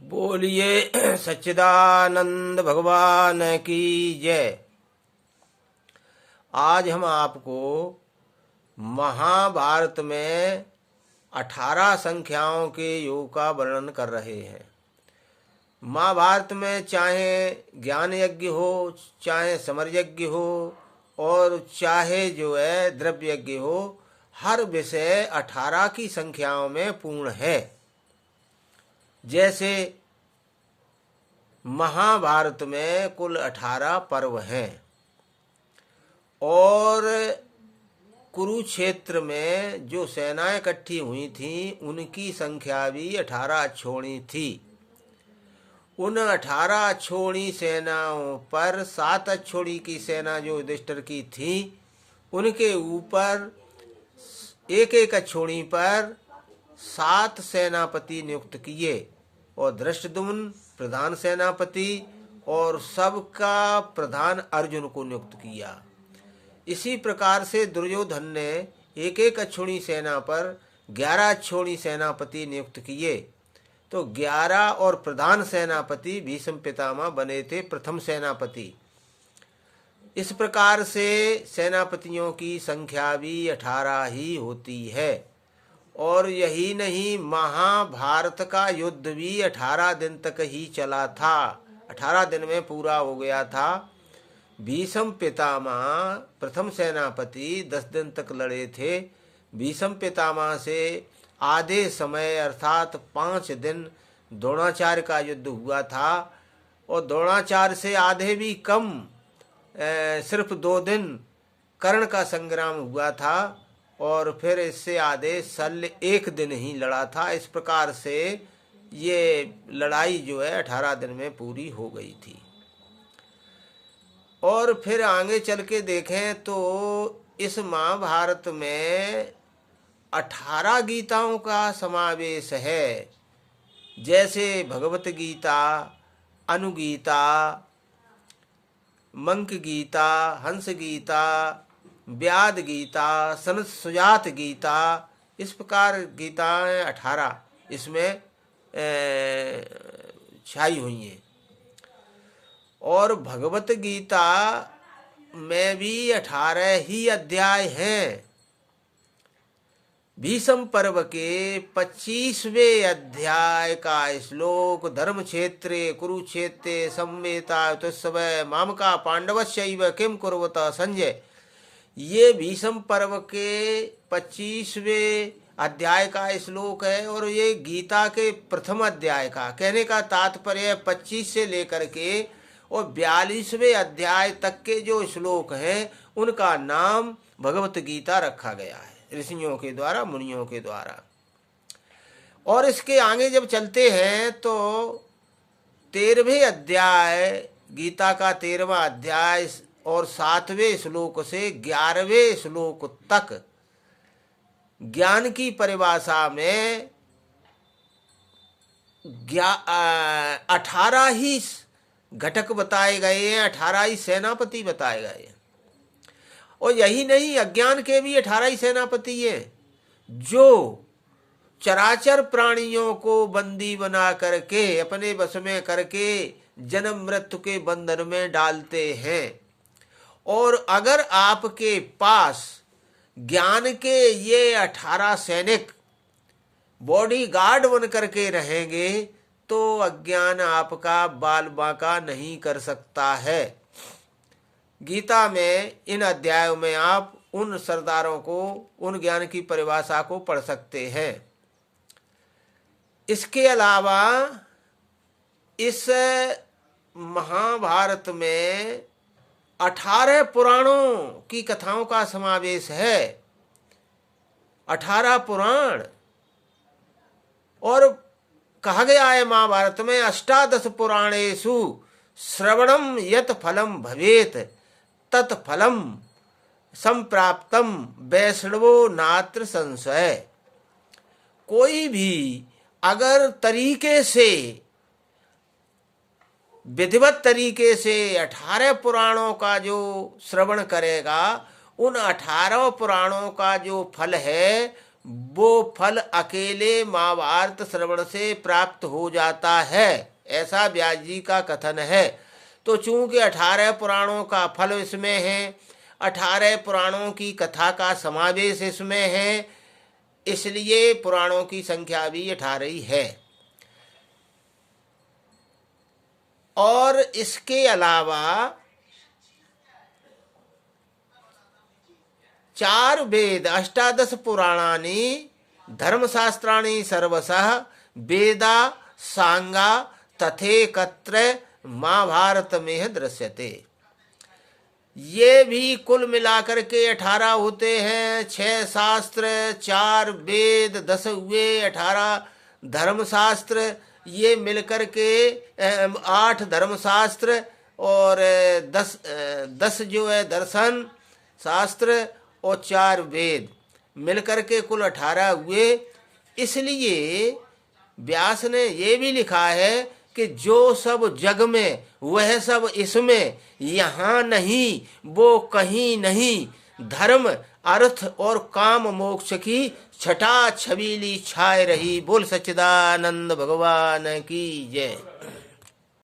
बोलिए सच्चिदानंद भगवान की जय। आज हम आपको महाभारत में 18 संख्याओं के योग का वर्णन कर रहे हैं। महाभारत में चाहे ज्ञान यज्ञ हो, चाहे समर यज्ञ हो और चाहे जो है द्रव्य यज्ञ हो, हर विषय 18 की संख्याओं में पूर्ण है। जैसे महाभारत में कुल 18 पर्व हैं और कुरुक्षेत्र में जो सेनाएं इकट्ठी हुई थीं उनकी संख्या भी 18 अक्षौणी थी। उन 18 अक्षौणी सेनाओं पर 7 अक्षौणी की सेना जो युधिष्ठिर की थी उनके ऊपर एक एक अक्षौणी पर 7 सेनापति नियुक्त किए और धृष्टद्युम्न प्रधान सेनापति और सबका प्रधान अर्जुन को नियुक्त किया। इसी प्रकार से दुर्योधन ने एक एक अक्षौणी सेना पर 11 अक्षौणी सेनापति नियुक्त किए। तो 11 और प्रधान सेनापति भीष्म पितामह बने थे प्रथम सेनापति। इस प्रकार से सेनापतियों की संख्या भी 18 ही होती है। और यही नहीं, महाभारत का युद्ध भी 18 दिन तक ही चला था। 18 दिन में पूरा हो गया था। भीष्म पितामह प्रथम सेनापति 10 दिन तक लड़े थे। भीष्म पितामह से आधे समय अर्थात 5 दिन द्रोणाचार्य का युद्ध हुआ था और द्रोणाचार्य से आधे भी कम सिर्फ 2 दिन कर्ण का संग्राम हुआ था और फिर इससे आधे शल्य 1 दिन ही लड़ा था। इस प्रकार से ये लड़ाई जो है 18 दिन में पूरी हो गई थी। और फिर आगे चल के देखें तो इस महाभारत में 18 गीताओं का समावेश है। जैसे भगवत गीता, अनुगीता, मंक गीता, हंस गीता, व्याद गीता, सनत सुजात गीता, इस प्रकार गीताएं 18 इसमें छाई हुई हैं। और भगवत गीता में भी 18 ही अध्याय हैं। भीष्म पर्व के 25वें अध्याय का श्लोक धर्म क्षेत्रे कुरुक्षेत्रे संवेता तुस्सवै मामका पांडवस्यैव किम कुर्वत संजय, ये भीष्म पर्व के 25वें अध्याय का श्लोक है। और ये गीता के प्रथम अध्याय का, कहने का तात्पर्य 25 से लेकर के और 42वें अध्याय तक के जो श्लोक हैं उनका नाम भगवत गीता रखा गया है ऋषियों के द्वारा, मुनियों के द्वारा। और इसके आगे जब चलते हैं तो 13वें अध्याय, गीता का 13वां अध्याय और 7वें श्लोक से 11वें श्लोक तक ज्ञान की परिभाषा में 18 ही घटक बताए गए हैं, 18 ही सेनापति बताए गए हैं। और यही नहीं, अज्ञान के भी 18 ही सेनापति हैं जो चराचर प्राणियों को बंदी बना करके अपने वश में करके जन्म मृत्यु के बंधन में डालते हैं। और अगर आपके पास ज्ञान के ये 18 सैनिक बॉडी गार्ड बन करके रहेंगे तो अज्ञान आपका बाल बांका नहीं कर सकता है। गीता में इन अध्यायों में आप उन सरदारों को, उन ज्ञान की परिभाषा को पढ़ सकते हैं। इसके अलावा इस महाभारत में 18 पुराणों की कथाओं का समावेश है। 18 पुराण। और कहा गया है महाभारत में 18 पुराणेषु श्रवणम यत फलम भवेत तत्फलम संप्राप्तम वैष्णवो नात्र संशय। कोई भी अगर तरीके से, विधिवत तरीके से 18 पुराणों का जो श्रवण करेगा, उन 18 पुराणों का जो फल है वो फल अकेले महाभारत श्रवण से प्राप्त हो जाता है, ऐसा व्यास जी का कथन है। तो चूंकि 18 पुराणों का फल इसमें है, 18 पुराणों की कथा का समावेश इसमें है, इसलिए पुराणों की संख्या भी 18 ही है। और इसके अलावा 4 वेद, 18 पुराणानि धर्मशास्त्राणि सर्वशः वेदा सांगा तथेकत्र महाभारत में दृश्यते। ये भी कुल मिलाकर के 18 होते हैं। 6 शास्त्र, 4 वेद, 10 हुए, 18 धर्मशास्त्र, ये मिलकर के 8 धर्मशास्त्र और 10 जो है दर्शन शास्त्र और 4 वेद मिलकर के कुल 18 हुए। इसलिए व्यास ने ये भी लिखा है कि जो सब जग में वह सब इसमें, यहाँ नहीं वो कहीं नहीं, धर्म अर्थ और काम मोक्ष की छटा छबीली छाए रही। बोल सच्चिदानंद भगवान की जय।